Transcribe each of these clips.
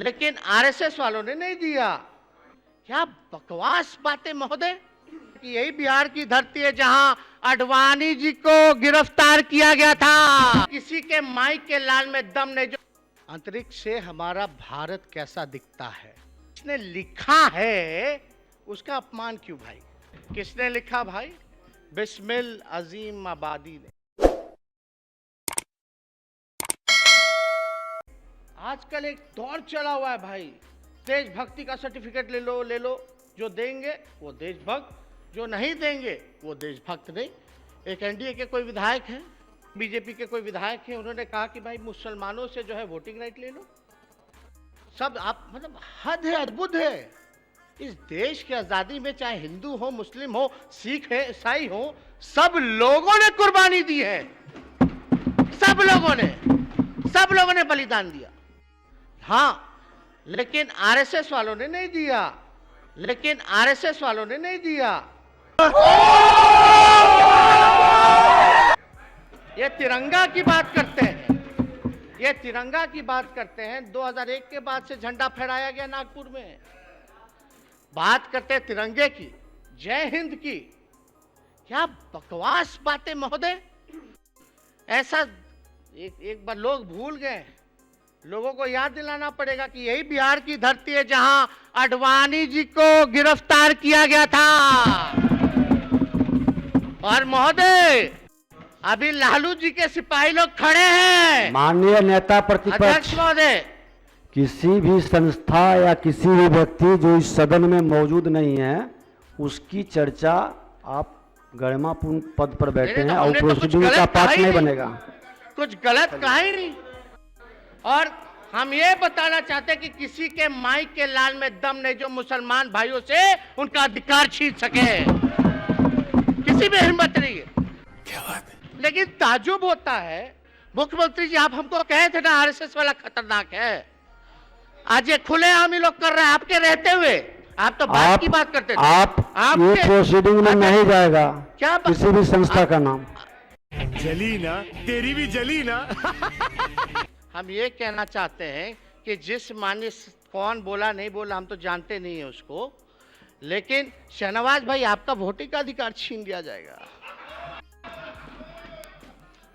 लेकिन आरएसएस वालों ने नहीं दिया। क्या बकवास बातें महोदय। कि यही बिहार की धरती है जहां आडवाणी जी को गिरफ्तार किया गया था। किसी के माइक के लाल में दम नहीं। जो अंतरिक्ष से हमारा भारत कैसा दिखता है, किसने लिखा है उसका अपमान क्यों भाई? किसने लिखा भाई? बिस्मिल अजीम आबादी ने। आजकल एक दौर चला हुआ है भाई, देशभक्ति का सर्टिफिकेट ले लो, जो देंगे वो देशभक्त, जो नहीं देंगे वो देशभक्त नहीं। एक एनडीए के कोई विधायक हैं, बीजेपी के कोई विधायक हैं, उन्होंने कहा कि भाई मुसलमानों से जो है वोटिंग राइट ले लो। सब आप मतलब हद है, अद्भुत है। इस देश की आजादी में चाहे हिंदू हो, मुस्लिम हो, सिख है, ईसाई हो, सब लोगों ने कुर्बानी दी है। सब लोगों ने बलिदान दिया। हाँ, लेकिन आरएसएस वालों ने नहीं दिया। ये तिरंगा की बात करते हैं। 2001 के बाद से झंडा फहराया गया नागपुर में। बात करते हैं तिरंगे की, जय हिंद की। क्या बकवास बातें महोदय। ऐसा एक बार लोग भूल गए। लोगों को याद दिलाना पड़ेगा कि यही बिहार की धरती है जहां आडवाणी जी को गिरफ्तार किया गया था। और महोदय, अभी लालू जी के सिपाही लोग खड़े हैं। माननीय नेता प्रतिपक्ष अध्यक्ष महोदय, किसी भी संस्था या किसी भी व्यक्ति जो इस सदन में मौजूद नहीं है उसकी चर्चा आप गरिमापूर्ण पद पर बैठे हैं और प्रोसीडिंग का पार्ट नहीं बनेगा। कुछ गलत कहा ही नहीं। और हम ये बताना चाहते हैं कि किसी के माइक के लाल में दम नहीं जो मुसलमान भाइयों से उनका अधिकार छीन सके। किसी में हिम्मत नहीं है। क्या बात है? लेकिन ताजुब होता है, मुख्यमंत्री जी आप हमको कहे थे ना आरएसएस वाला खतरनाक है। आज ये खुलेआम ही लोग कर रहे हैं आपके रहते हुए। आप तो बात की बात करते थे। आप ये प्रोसीडिंग में नहीं जाएगा। क्या किसी भी संस्था का नाम जली ना, तेरी भी जली ना। हम ये कहना चाहते हैं कि जिस मान्य कौन बोला नहीं बोला हम तो जानते नहीं है उसको, लेकिन शहनवाज भाई आपका वोटिंग का अधिकार छीन लिया जाएगा।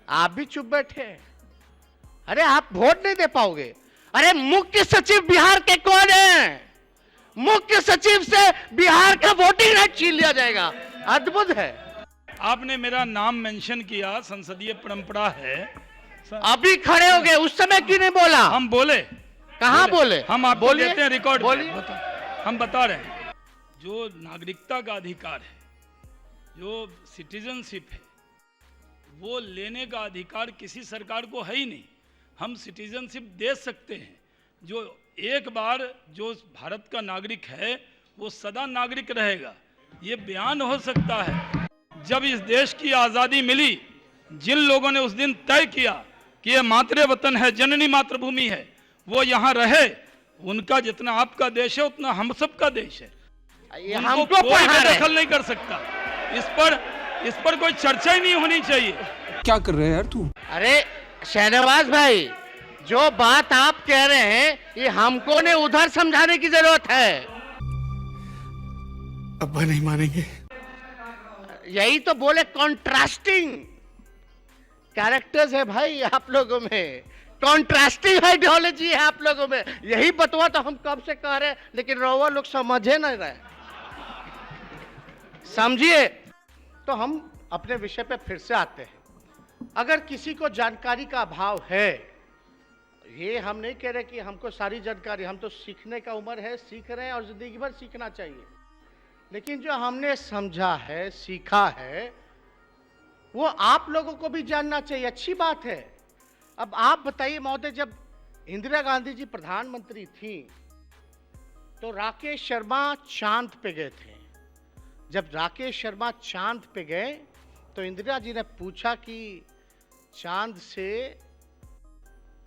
आप भी चुप बैठे। अरे आप वोट नहीं दे पाओगे। अरे मुख्य सचिव बिहार के कौन है? मुख्य सचिव से बिहार का वोटिंग राइट छीन लिया जाएगा। अद्भुत है। आपने मेरा नाम मेंशन किया, संसदीय परंपरा है। अभी खड़े हो गए, उस समय क्यों नहीं बोला? हम बोले। कहां बोले? हम आपको बोलिए, देते हैं रिकॉर्ड। बोलिए। हम बता रहे हैं, जो नागरिकता का अधिकार है, जो सिटीजनशिप है, वो लेने का अधिकार किसी सरकार को है ही नहीं। हम सिटीजनशिप दे सकते हैं। जो एक बार जो भारत का नागरिक है वो सदा नागरिक रहेगा। ये बयान हो सकता है। जब इस देश की आज़ादी मिली, जिन लोगों ने उस दिन तय किया कि ये मातृ वतन है, जननी मातृभूमि है, वो यहाँ रहे, उनका जितना आपका देश है उतना हम सबका देश है। उनको कोई भी दखल नहीं कर सकता। इस पर कोई चर्चा ही नहीं होनी चाहिए। क्या कर रहे हैं यार तू? अरे शहनवाज भाई, जो बात आप कह रहे हैं ये हमको ने उधर समझाने की जरूरत है। अब्बा नहीं मानेंगे। यही तो बोले, कॉन्ट्रास्टिंग कैरेक्टर्स है भाई आप लोगों में, कॉन्ट्रास्टिंग आइडियोलॉजी है आप लोगों में। यही बतवा तो हम कब से कह रहे हैं, लेकिन रोवा लोग समझे नहीं रहे। समझिए। तो हम अपने विषय पे फिर से आते हैं। अगर किसी को जानकारी का अभाव है, ये हम नहीं कह रहे कि हमको सारी जानकारी, हम तो सीखने का उम्र है, सीख रहे हैं और जिंदगी भर सीखना चाहिए। लेकिन जो हमने समझा है, सीखा है, वो आप लोगों को भी जानना चाहिए। अच्छी बात है। अब आप बताइए महोदय, जब इंदिरा गांधी जी प्रधानमंत्री थी तो राकेश शर्मा चांद पे गए थे। जब राकेश शर्मा चांद पे गए तो इंदिरा जी ने पूछा कि चांद से,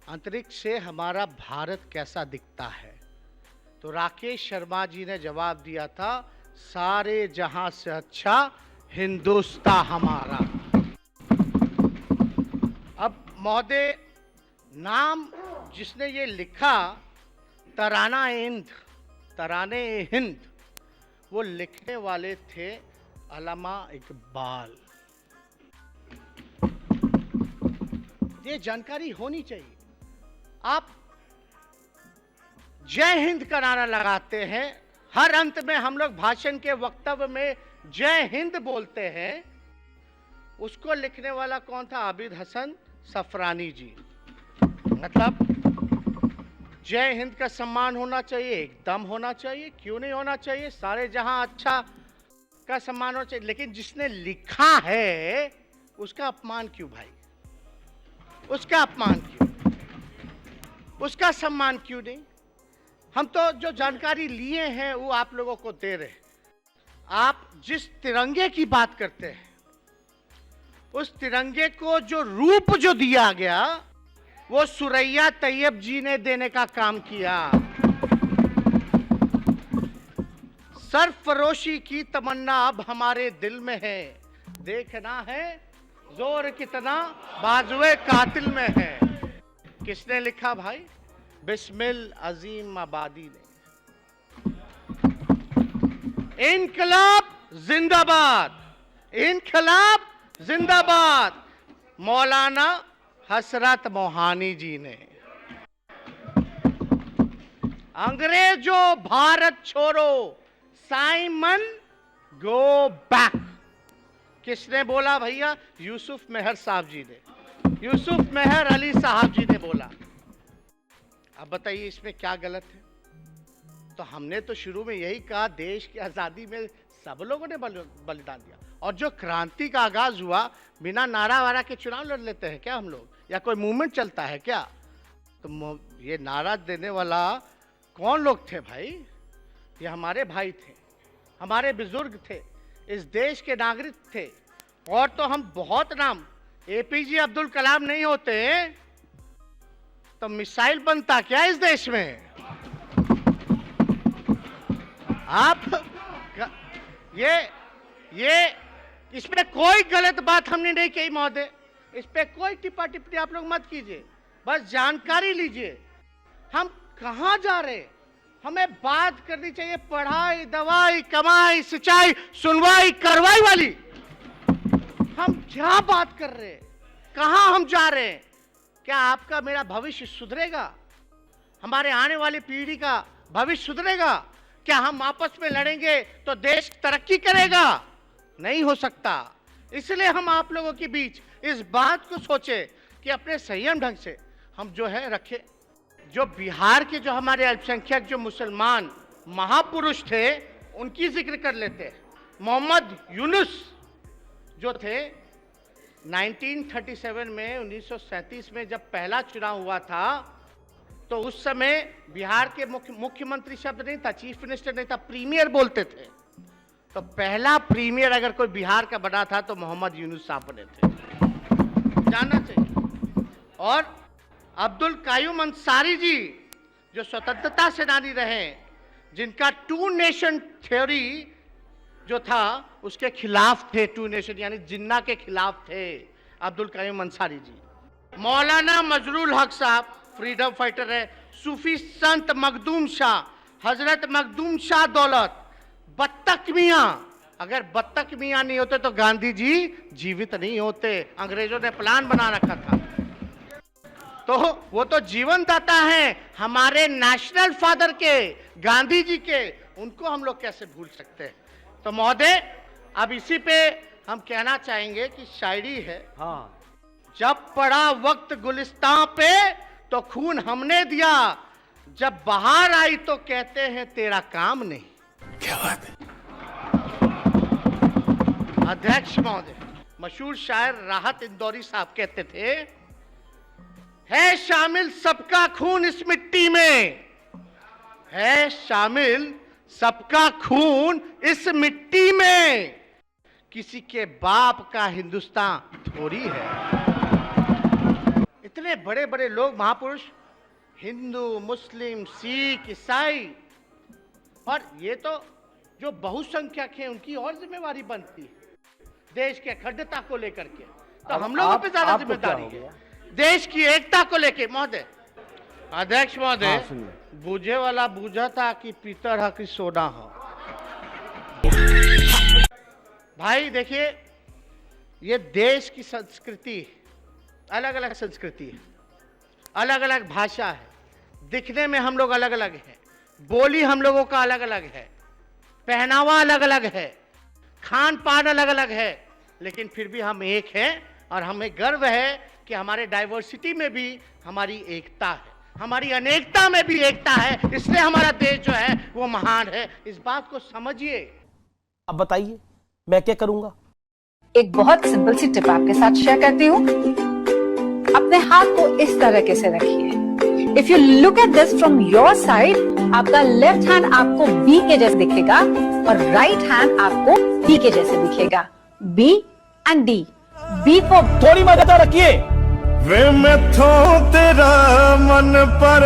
अंतरिक्ष से हमारा भारत कैसा दिखता है? तो राकेश शर्मा जी ने जवाब दिया था, सारे जहां से अच्छा हिंदुस्तान हमारा। अब महोदय, नाम जिसने ये लिखा तराने हिंद वो लिखने वाले थे अल्लामा इकबाल। ये जानकारी होनी चाहिए। आप जय हिंद का नारा लगाते हैं, हर अंत में हम लोग भाषण के वक्तव्य में जय हिंद बोलते हैं। उसको लिखने वाला कौन था? आबिद हसन सफरानी जी। मतलब जय हिंद का सम्मान होना चाहिए, एकदम होना चाहिए, क्यों नहीं होना चाहिए? सारे जहां अच्छा का सम्मान होना चाहिए, लेकिन जिसने लिखा है उसका अपमान क्यों भाई? उसका अपमान क्यों? उसका सम्मान क्यों नहीं? हम तो जो जानकारी लिए हैं वो आप लोगों को दे रहे हैं। आप जिस तिरंगे की बात करते हैं, उस तिरंगे को जो रूप जो दिया गया वो सुरैया तैयब जी ने देने का काम किया। सरफरोशी की तमन्ना अब हमारे दिल में है, देखना है जोर कितना बाजुए कातिल में है। किसने लिखा भाई? बिस्मिल अजीम आबादी ने। इनकलाब जिंदाबाद, इनकलाब जिंदाबाद, मौलाना हसरत मोहानी जी ने। अंग्रेजों भारत छोड़ो, साइमन गो बैक। किसने बोला भैया? यूसुफ मेहर साहब जी ने, यूसुफ मेहर अली साहब जी ने बोला। अब बताइए इसमें क्या गलत है? तो हमने तो शुरू में यही कहा, देश की आजादी में सब लोगों ने बलिदान दिया। और जो क्रांति का आगाज हुआ, बिना नारा वारा के चुनाव लड़ लेते हैं क्या हम लोग? या कोई मूवमेंट चलता है क्या? तो ये नारा देने वाला कौन लोग थे भाई? ये हमारे भाई थे, हमारे बुजुर्ग थे, इस देश के नागरिक थे। और तो हम बहुत नाम, एपीजे अब्दुल कलाम नहीं होते तो मिसाइल बनता क्या इस देश में? आप ये इसमें कोई गलत बात हमने नहीं कही महोदय, इस पे कोई टिप्पा टिप्पणी आप लोग मत कीजिए, बस जानकारी लीजिए हम कहां जा रहे हैं। हमें बात करनी चाहिए पढ़ाई, दवाई, कमाई, सिंचाई, सुनवाई, कार्रवाई वाली। हम क्या बात कर रहे हैं? कहां हम जा रहे हैं? क्या आपका मेरा भविष्य सुधरेगा? हमारे आने वाली पीढ़ी का भविष्य सुधरेगा? क्या हम आपस में लड़ेंगे तो देश तरक्की करेगा? नहीं हो सकता। इसलिए हम आप लोगों के बीच इस बात को सोचे कि अपने संयम ढंग से हम जो है रखें। जो बिहार के जो हमारे अल्पसंख्यक जो मुसलमान महापुरुष थे उनकी जिक्र कर लेते हैं। मोहम्मद यूनुस जो थे 1937 में 1937 में जब पहला चुनाव हुआ था तो उस समय बिहार के मुख्यमंत्री शब्द नहीं था, चीफ मिनिस्टर नहीं था, प्रीमियर बोलते थे। तो पहला प्रीमियर अगर कोई बिहार का बना था तो मोहम्मद यूनुस साहब बने थे, जानना चाहिए। और अब्दुल कायूम अंसारी जी जो स्वतंत्रता सेनानी रहे, जिनका टू नेशन थ्योरी जो था उसके खिलाफ थे, टू नेशन यानी जिन्ना के खिलाफ थे अब्दुल कायूम अंसारी जी। मौलाना मजरूल हक साहब फ्रीडम फाइटर है। सूफी संत मखदूम शाह, हजरत मखदूम शाह दौलत, बत्तख मियाँ, अगर बत्तख मियाँ नहीं होते तो गांधी जी जीवित नहीं होते। अंग्रेजों ने प्लान बना रखा था। तो वो तो जीवन दाता है हमारे नेशनल फादर के, गांधी जी के, उनको हम लोग कैसे भूल सकते हैं? तो महोदय अब इसी पे हम कहना चाहेंगे कि शायरी है। हाँ, जब पड़ा वक्त गुलिस्तां पे तो खून हमने दिया, जब बाहर आई तो कहते हैं तेरा काम नहीं। क्या बात है? अध्यक्ष महोदय, मशहूर शायर राहत इंदौरी साहब कहते थे, है शामिल सबका खून इस मिट्टी में, है शामिल सबका खून इस मिट्टी में, किसी के बाप का हिंदुस्तान थोड़ी है। इतने बड़े बड़े लोग महापुरुष, हिंदू, मुस्लिम, सिख, ईसाई, और ये तो जो बहुसंख्यक हैं उनकी और जिम्मेवारी बनती है देश के अखंडता को लेकर के। तो हम लोगों पे ज्यादा जिम्मेदारी है देश की एकता को लेकर। महोदय अध्यक्ष महोदय, हाँ, सुनिए। बूझे वाला बूझा था कि पीतर है कि सोना है। भाई देखिए, ये देश की संस्कृति, अलग अलग संस्कृति है, अलग अलग भाषा है, दिखने में हम लोग अलग अलग हैं, बोली हम लोगों का अलग अलग है, पहनावा अलग अलग है, खान पान अलग अलग है, लेकिन फिर भी हम एक हैं और हमें गर्व है कि हमारे डाइवर्सिटी में भी हमारी एकता है, हमारी अनेकता में भी एकता है, इसलिए हमारा देश जो है वो महान है। इस बात को समझिए। अब बताइए मैं क्या करूंगा? एक बहुत सिंपल सी टिप आपके साथ शेयर करती हूँ। अपने हाथ को इस तरीके से रखिए। If you look at this from your side, आपका लेफ्ट हैंड आपको बी के जैसे दिखेगा और राइट हैंड आपको डी के जैसे दिखेगा। B and D. B for थोड़ी मदद रखिए। वे मैं थो तेरा मन पर